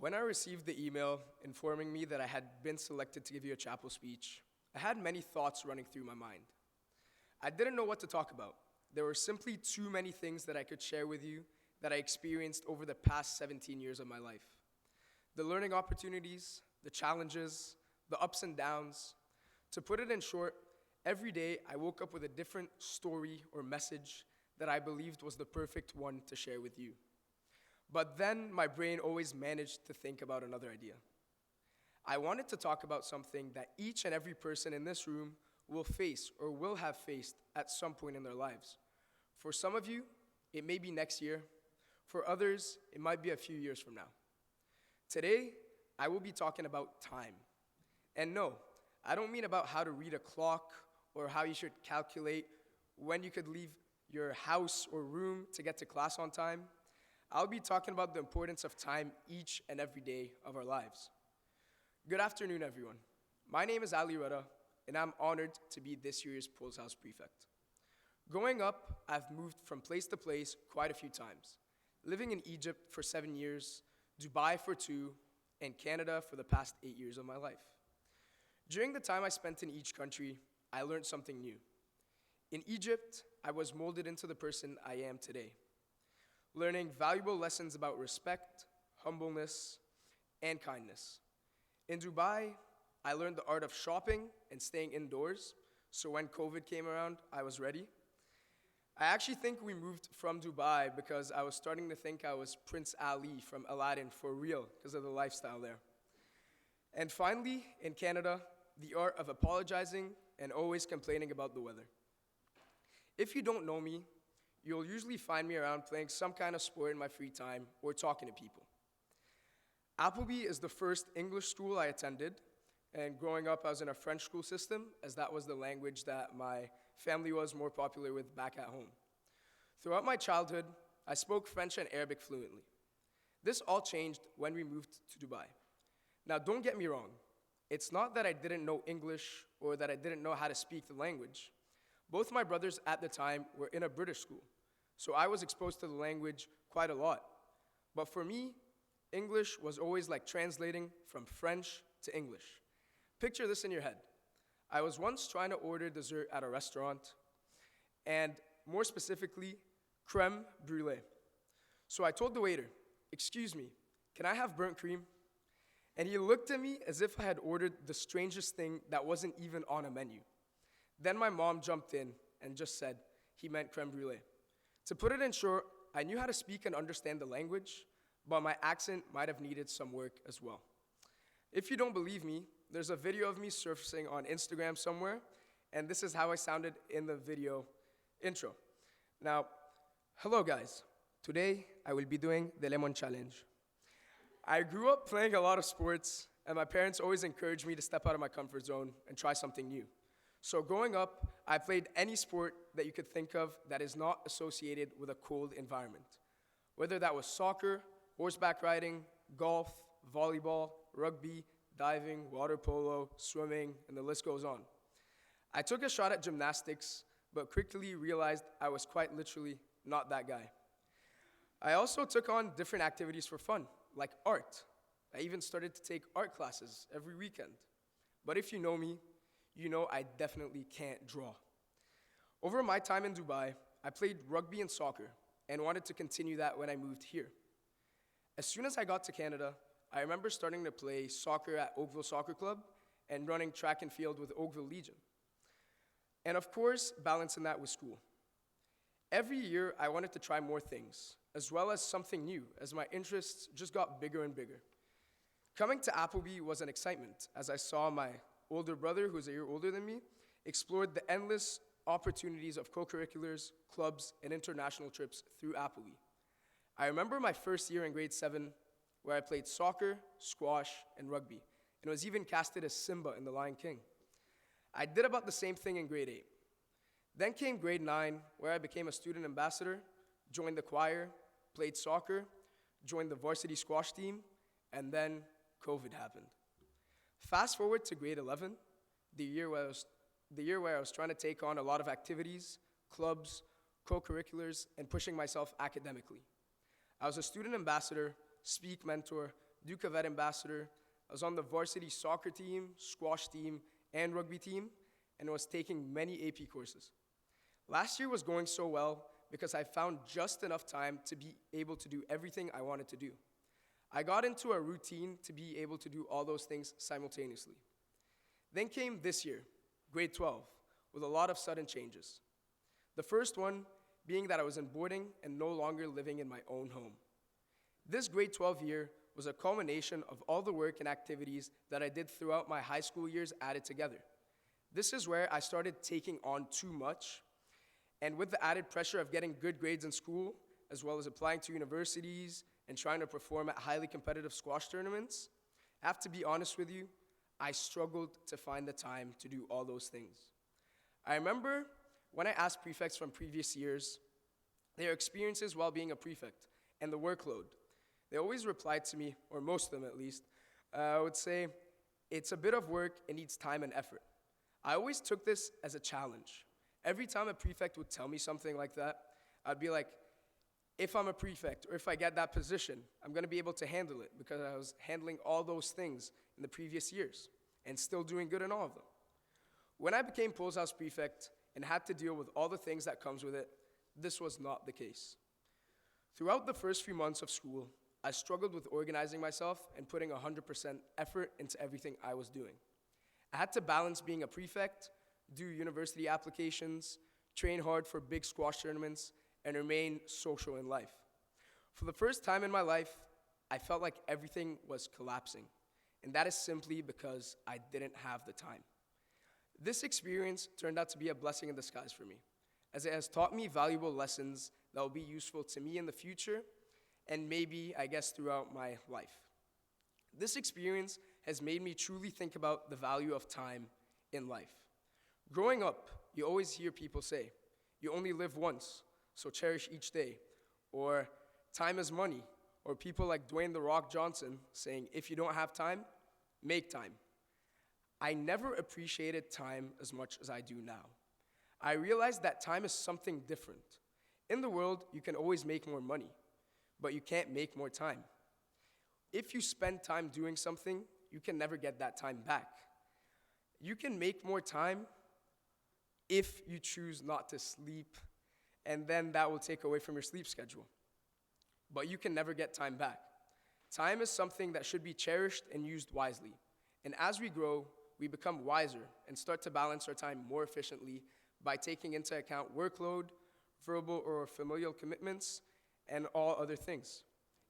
When I received the email informing me that I had been selected to give you a chapel speech, I had many thoughts running through my mind. I didn't know what to talk about. There were simply too many things that I could share with you that I experienced over the past 17 years of my life. The learning opportunities, the challenges, the ups and downs. To put it in short, every day I woke up with a different story or message that I believed was the perfect one to share with you. But then my brain always managed to think about another idea. I wanted to talk about something that each and every person in this room will face or will have faced at some point in their lives. For some of you, it may be next year. For others, it might be a few years from now. Today, I will be talking about time. And no, I don't mean about how to read a clock or how you should calculate when you could leave your house or room to get to class on time. I'll be talking about the importance of time each and every day of our lives. Good afternoon, everyone. My name is Reda, and I'm honored to be this year's Pulse House Prefect. Growing up, I've moved from place to place quite a few times, living in Egypt for 7 years, Dubai for 2, and Canada for the past 8 years of my life. During the time I spent in each country, I learned something new. In Egypt, I was molded into the person I am today, learning valuable lessons about respect, humbleness, and kindness. In Dubai, I learned the art of shopping and staying indoors, so when COVID came around, I was ready. I actually think we moved from Dubai because I was starting to think I was Prince Ali from Aladdin for real because of the lifestyle there. And finally, in Canada, the art of apologizing and always complaining about the weather. If you don't know me, you'll usually find me around playing some kind of sport in my free time or talking to people. Appleby is the first English school I attended, and growing up I was in a French school system as that was the language that my family was more popular with back at home. Throughout my childhood, I spoke French and Arabic fluently. This all changed when we moved to Dubai. Now don't get me wrong, it's not that I didn't know English or that I didn't know how to speak the language. Both my brothers at the time were in a British school, so I was exposed to the language quite a lot. But for me, English was always like translating from French to English. Picture this in your head. I was once trying to order dessert at a restaurant, and more specifically, creme brulee. So I told the waiter, "Excuse me, can I have burnt cream?" And he looked at me as if I had ordered the strangest thing that wasn't even on a menu. Then my mom jumped in and just said he meant creme brulee. To put it in short, I knew how to speak and understand the language, but my accent might have needed some work as well. If you don't believe me, there's a video of me surfacing on Instagram somewhere, and this is how I sounded in the video intro. Now, hello guys. Today, I will be doing the lemon challenge. I grew up playing a lot of sports, and my parents always encouraged me to step out of my comfort zone and try something new. So growing up, I played any sport that you could think of that is not associated with a cold environment. Whether that was soccer, horseback riding, golf, volleyball, rugby, diving, water polo, swimming, and the list goes on. I took a shot at gymnastics, but quickly realized I was quite literally not that guy. I also took on different activities for fun, like art. I even started to take art classes every weekend. But if you know me, you know I definitely can't draw. Over my time in Dubai, I played rugby and soccer and wanted to continue that when I moved here. As soon as I got to Canada, I remember starting to play soccer at Oakville Soccer Club and running track and field with Oakville Legion. And of course, balancing that with school. Every year, I wanted to try more things, as well as something new, as my interests just got bigger and bigger. Coming to Appleby was an excitement, as I saw my older brother, who's a year older than me, explored the endless opportunities of co-curriculars, clubs, and international trips through Appleby. I remember my first year in grade 7, where I played soccer, squash, and rugby, and was even casted as Simba in The Lion King. I did about the same thing in grade 8. Then came grade 9, where I became a student ambassador, joined the choir, played soccer, joined the varsity squash team, and then COVID happened. Fast forward to grade 11, the year where I was trying to take on a lot of activities, clubs, co-curriculars, and pushing myself academically. I was a student ambassador, speak mentor, Duke Cadet Ambassador. I was on the varsity soccer team, squash team, and rugby team, and was taking many AP courses. Last year was going so well because I found just enough time to be able to do everything I wanted to do. I got into a routine to be able to do all those things simultaneously. Then came this year, grade 12, with a lot of sudden changes. The first one being that I was in boarding and no longer living in my own home. This grade 12 year was a culmination of all the work and activities that I did throughout my high school years added together. This is where I started taking on too much, and with the added pressure of getting good grades in school, as well as applying to universities and trying to perform at highly competitive squash tournaments, I have to be honest with you, I struggled to find the time to do all those things. I remember when I asked prefects from previous years their experiences while being a prefect and the workload, they always replied to me, or most of them at least, would say, it's a bit of work, it needs time and effort. I always took this as a challenge. Every time a prefect would tell me something like that, I'd be like, if I'm a prefect or if I get that position, I'm going to be able to handle it because I was handling all those things in the previous years and still doing good in all of them. When I became Poles House prefect and had to deal with all the things that comes with it, this was not the case. Throughout the first few months of school, I struggled with organizing myself and putting 100% effort into everything I was doing. I had to balance being a prefect, do university applications, train hard for big squash tournaments, and remain social in life. For the first time in my life, I felt like everything was collapsing, and that is simply because I didn't have the time. This experience turned out to be a blessing in disguise for me, as it has taught me valuable lessons that will be useful to me in the future, and maybe, I guess, throughout my life. This experience has made me truly think about the value of time in life. Growing up, you always hear people say, you only live once, so cherish each day, or time is money, or people like Dwayne "The Rock" Johnson saying, if you don't have time, make time. I never appreciated time as much as I do now. I realized that time is something different. In the world, you can always make more money, but you can't make more time. If you spend time doing something, you can never get that time back. You can make more time if you choose not to sleep, and then that will take away from your sleep schedule. But you can never get time back. Time is something that should be cherished and used wisely. And as we grow, we become wiser and start to balance our time more efficiently by taking into account workload, verbal or familial commitments, and all other things.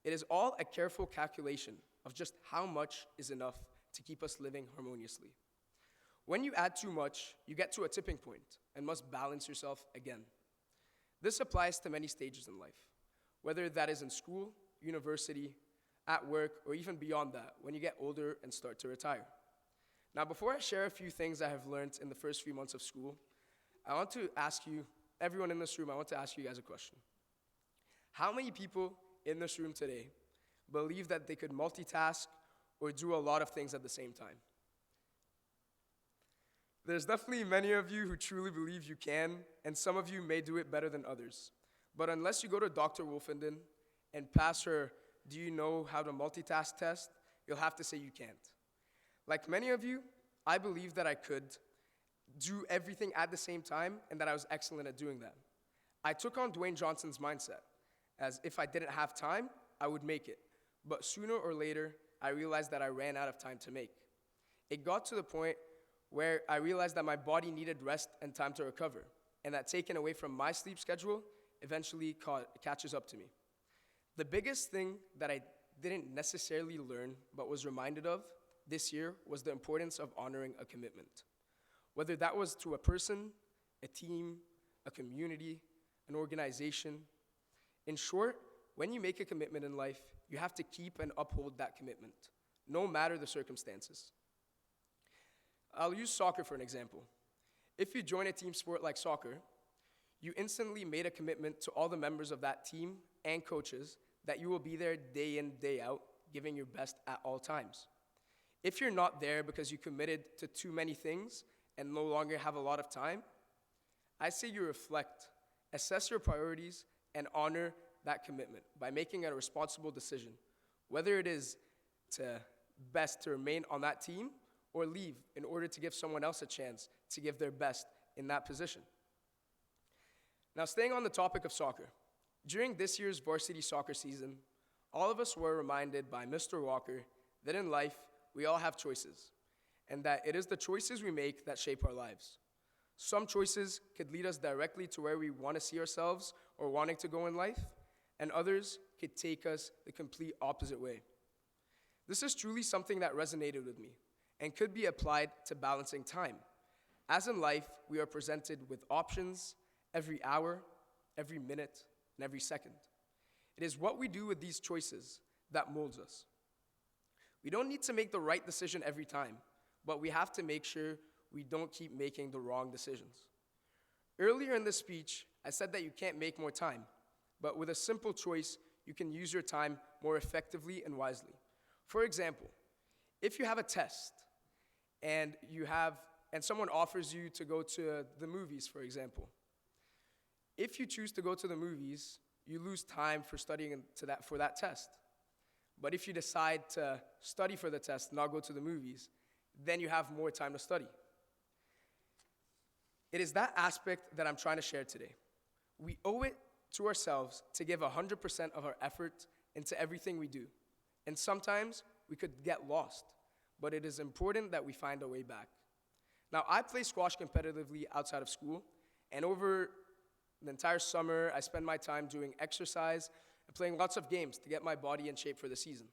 It is all a careful calculation of just how much is enough to keep us living harmoniously. When you add too much, you get to a tipping point and must balance yourself again. This applies to many stages in life, whether that is in school, university, at work, or even beyond that, when you get older and start to retire. Now, before I share a few things I have learned in the first few months of school, I want to ask you, everyone in this room, I want to ask you guys a question. How many people in this room today believe that they could multitask or do a lot of things at the same time? There's definitely many of you who truly believe you can, and some of you may do it better than others. But unless you go to Dr. Wolfenden and pass her "Do you know how to multitask" test, you'll have to say you can't. Like many of you, I believe that I could do everything at the same time and that I was excellent at doing that. I took on Dwayne Johnson's mindset, as if I didn't have time, I would make it. But sooner or later, I realized that I ran out of time to make. It got to the point where I realized that my body needed rest and time to recover, and that taken away from my sleep schedule eventually catches up to me. The biggest thing that I didn't necessarily learn but was reminded of this year was the importance of honoring a commitment. Whether that was to a person, a team, a community, an organization. In short, when you make a commitment in life, you have to keep and uphold that commitment, no matter the circumstances. I'll use soccer for an example. If you join a team sport like soccer, you instantly made a commitment to all the members of that team and coaches that you will be there day in, day out, giving your best at all times. If you're not there because you committed to too many things and no longer have a lot of time, I say you reflect, assess your priorities, and honor that commitment by making a responsible decision, whether it is to best to remain on that team or leave in order to give someone else a chance to give their best in that position. Now, staying on the topic of soccer, during this year's varsity soccer season, all of us were reminded by Mr. Walker that in life, we all have choices, and that it is the choices we make that shape our lives. Some choices could lead us directly to where we want to see ourselves or wanting to go in life, and others could take us the complete opposite way. This is truly something that resonated with me and could be applied to balancing time. As in life, we are presented with options every hour, every minute, and every second. It is what we do with these choices that molds us. We don't need to make the right decision every time, but we have to make sure we don't keep making the wrong decisions. Earlier in this speech, I said that you can't make more time, but with a simple choice, you can use your time more effectively and wisely. For example, if you have a test and someone offers you to go to the movies, for example, if you choose to go to the movies, you lose time for studying for that test. But if you decide to study for the test, not go to the movies, then you have more time to study. It is that aspect that I'm trying to share today. We owe it to ourselves to give 100% of our effort into everything we do. And sometimes we could get lost, but it is important that we find a way back. Now, I play squash competitively outside of school, and over the entire summer, I spend my time doing exercise and playing lots of games to get my body in shape for the season.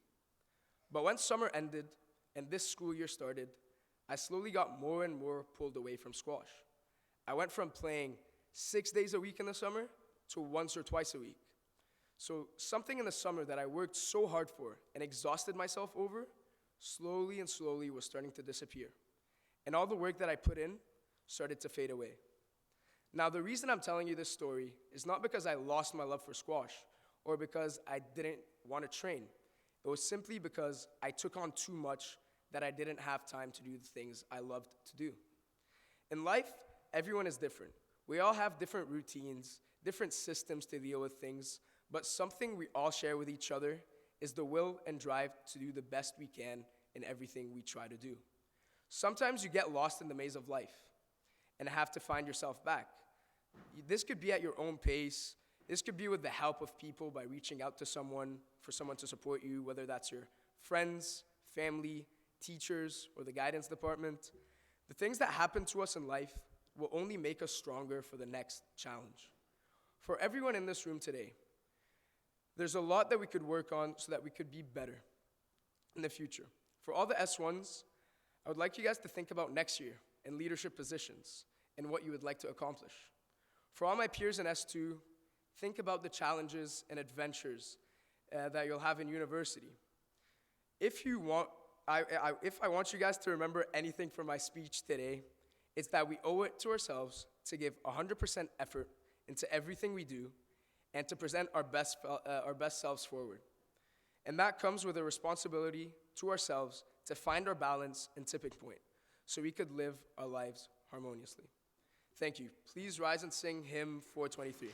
But when summer ended and this school year started, I slowly got more and more pulled away from squash. I went from playing 6 days a week in the summer to once or twice a week. So something in the summer that I worked so hard for and exhausted myself over, slowly and slowly was starting to disappear. And all the work that I put in started to fade away. Now, the reason I'm telling you this story is not because I lost my love for squash or because I didn't want to train. It was simply because I took on too much that I didn't have time to do the things I loved to do. In life, everyone is different. We all have different routines, different systems to deal with things, but something we all share with each other is the will and drive to do the best we can in everything we try to do. Sometimes you get lost in the maze of life and have to find yourself back. This could be at your own pace. This could be with the help of people by reaching out to someone, for someone to support you, whether that's your friends, family, teachers, or the guidance department. The things that happen to us in life will only make us stronger for the next challenge. For everyone in this room today, there's a lot that we could work on so that we could be better in the future. For all the S1s, I would like you guys to think about next year in leadership positions and what you would like to accomplish. For all my peers in S2, think about the challenges and adventures that you'll have in university. If I want you guys to remember anything from my speech today, it's that we owe it to ourselves to give 100% effort into everything we do and to present our best selves forward. And that comes with a responsibility to ourselves to find our balance and tipping point so we could live our lives harmoniously. Thank you. Please rise and sing hymn 423.